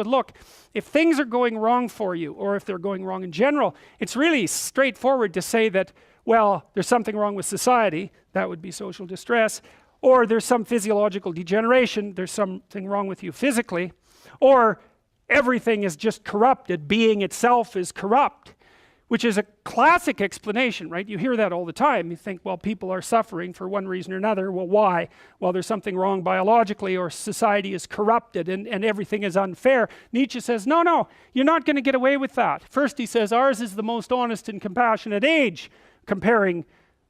but look, if things are going wrong for you, or if they're going wrong in general, it's really straightforward to say that, well, there's something wrong with society, that would be social distress, or there's some physiological degeneration, there's something wrong with you physically, or everything is just corrupted, being itself is corrupt, which is a classic explanation, right? You hear that all the time. You think, well, people are suffering for one reason or another. Well, why? Well, there's something wrong biologically, or society is corrupted and everything is unfair. Nietzsche says, no, no, you're not going to get away with that. First he says, ours is the most honest and compassionate age, comparing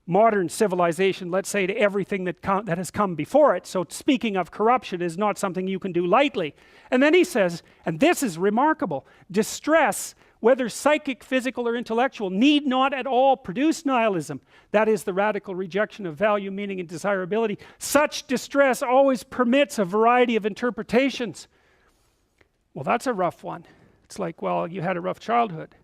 modern civilization, let's say, to everything that has come before it. So speaking of corruption is not something you can do lightly. And then he says, and this is remarkable, distress, whether psychic, physical, or intellectual, need not at all produce nihilism. That is the radical rejection of value, meaning, and desirability. Such distress always permits a variety of interpretations. Well, that's a rough one. It's like, well, you had a rough childhood.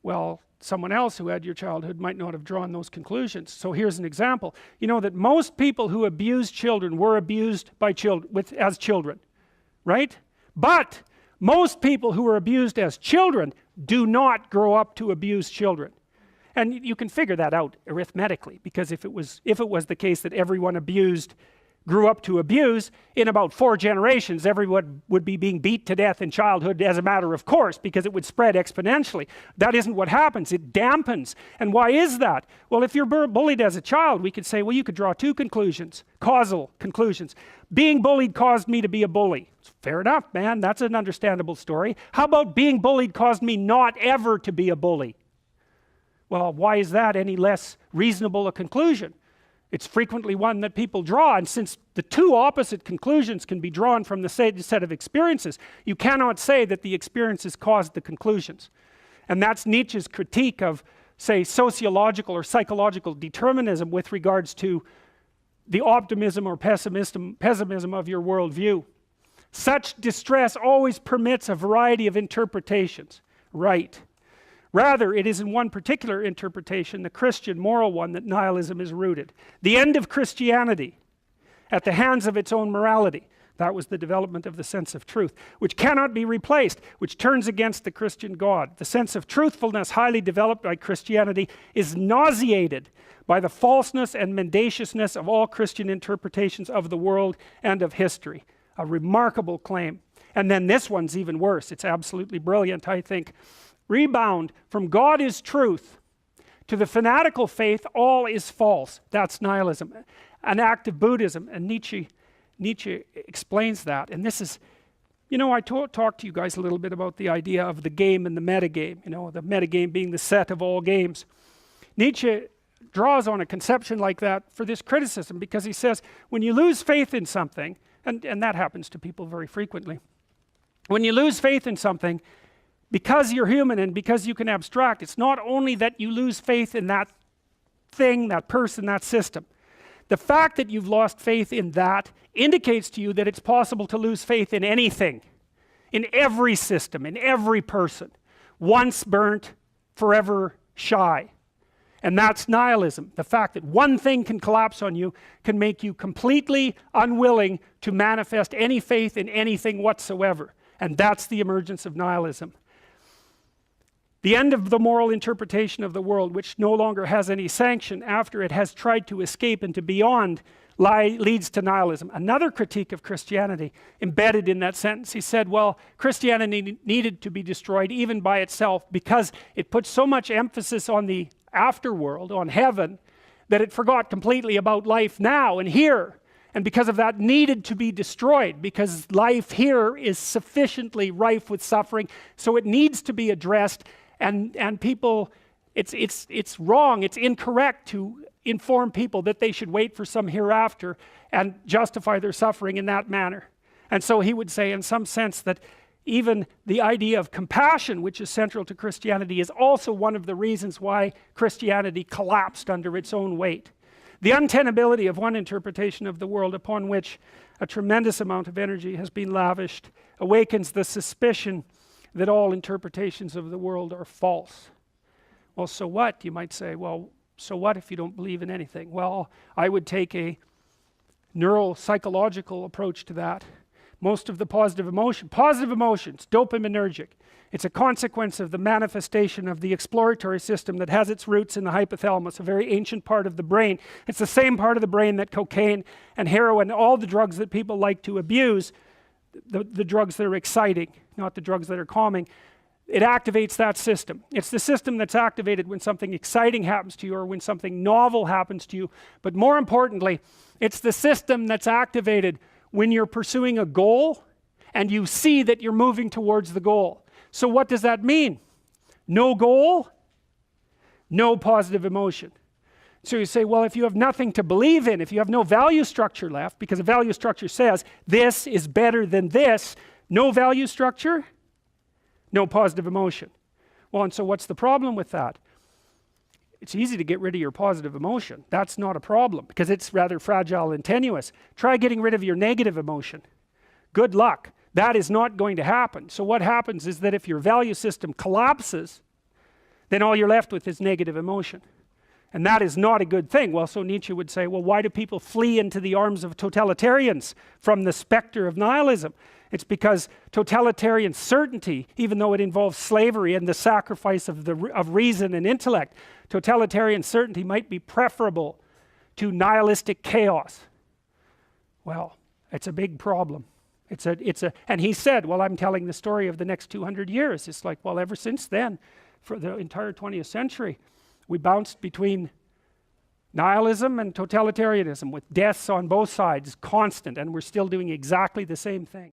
Well, someone else who had your childhood might not have drawn those conclusions. So here's an example. You know that most people who abuse children were abused by as children, right? But most people who were abused as children do not grow up to abuse children. And you can figure that out arithmetically, because if it was the case that everyone abused grew up to abuse, in about 4 generations everyone would be being beat to death in childhood as a matter of course, because it would spread exponentially. That isn't what happens. It dampens. And why is that? Well, if you're bullied as a child, we could say, well, you could draw 2 conclusions, causal conclusions. Being bullied caused me to be a bully. Fair enough, man, that's an understandable story. How about being bullied caused me not ever to be a bully? Well, why is that any less reasonable a conclusion? It's frequently one that people draw, and since the 2 opposite conclusions can be drawn from the same set of experiences, you cannot say that the experiences caused the conclusions. And that's Nietzsche's critique of, say, sociological or psychological determinism with regards to the optimism or pessimism of your worldview. Such distress always permits a variety of interpretations. Right. Rather, it is in one particular interpretation, the Christian moral one, that nihilism is rooted. The end of Christianity, at the hands of its own morality, that was the development of the sense of truth, which cannot be replaced, which turns against the Christian God. The sense of truthfulness, highly developed by Christianity, is nauseated by the falseness and mendaciousness of all Christian interpretations of the world and of history. A remarkable claim. And then this one's even worse. It's absolutely brilliant, I think. Rebound from God is truth to the fanatical faith, all is false. That's nihilism, an act of Buddhism. And Nietzsche explains that. And this is, you know, I talked to you guys a little bit about the idea of the game and the metagame, you know, the metagame being the set of all games. Nietzsche draws on a conception like that for this criticism, because he says when you lose faith in something, and that happens to people very frequently, when you lose faith in something, because you're human and because you can abstract, it's not only that you lose faith in that thing, that person, that system. The fact that you've lost faith in that indicates to you that it's possible to lose faith in anything, in every system, in every person. Once burnt, forever shy. And that's nihilism. The fact that one thing can collapse on you can make you completely unwilling to manifest any faith in anything whatsoever. And that's the emergence of nihilism. The end of the moral interpretation of the world, which no longer has any sanction after it has tried to escape into beyond, leads to nihilism. Another critique of Christianity embedded in that sentence, he said, well, Christianity needed to be destroyed even by itself because it put so much emphasis on the afterworld, on heaven, that it forgot completely about life now and here. And because of that, needed to be destroyed, because life here is sufficiently rife with suffering, so it needs to be addressed. And people, it's wrong, it's incorrect to inform people that they should wait for some hereafter and justify their suffering in that manner. And so he would say in some sense that even the idea of compassion, which is central to Christianity, is also one of the reasons why Christianity collapsed under its own weight. The untenability of one interpretation of the world upon which a tremendous amount of energy has been lavished awakens the suspicion that all interpretations of the world are false. Well, so what? You might say, well, so what if you don't believe in anything? Well, I would take a neuropsychological approach to that. most of the positive emotions, dopaminergic. It's a consequence of the manifestation of the exploratory system that has its roots in the hypothalamus, a very ancient part of the brain. It's the same part of the brain that cocaine and heroin, all the drugs that people like to abuse, the drugs that are exciting, not the drugs that are calming, it activates that system. It's the system that's activated when something exciting happens to you or when something novel happens to you. But more importantly, it's the system that's activated when you're pursuing a goal and you see that you're moving towards the goal. So what does that mean? No goal, no positive emotion. So you say, well, if you have nothing to believe in, if you have no value structure left, because a value structure says this is better than this, no value structure, no positive emotion. Well, and so what's the problem with that? It's easy to get rid of your positive emotion. That's not a problem because it's rather fragile and tenuous. Try getting rid of your negative emotion. Good luck. That is not going to happen. So what happens is that if your value system collapses, then all you're left with is negative emotion. And that is not a good thing. Well, so Nietzsche would say, well, why do people flee into the arms of totalitarians from the specter of nihilism? It's because totalitarian certainty, even though it involves slavery and the sacrifice of reason and intellect, totalitarian certainty might be preferable to nihilistic chaos. Well, it's a big problem. And he said, well, I'm telling the story of the next 200 years. It's like, well, ever since then, for the entire 20th century, we bounced between nihilism and totalitarianism with deaths on both sides, constant, and we're still doing exactly the same thing.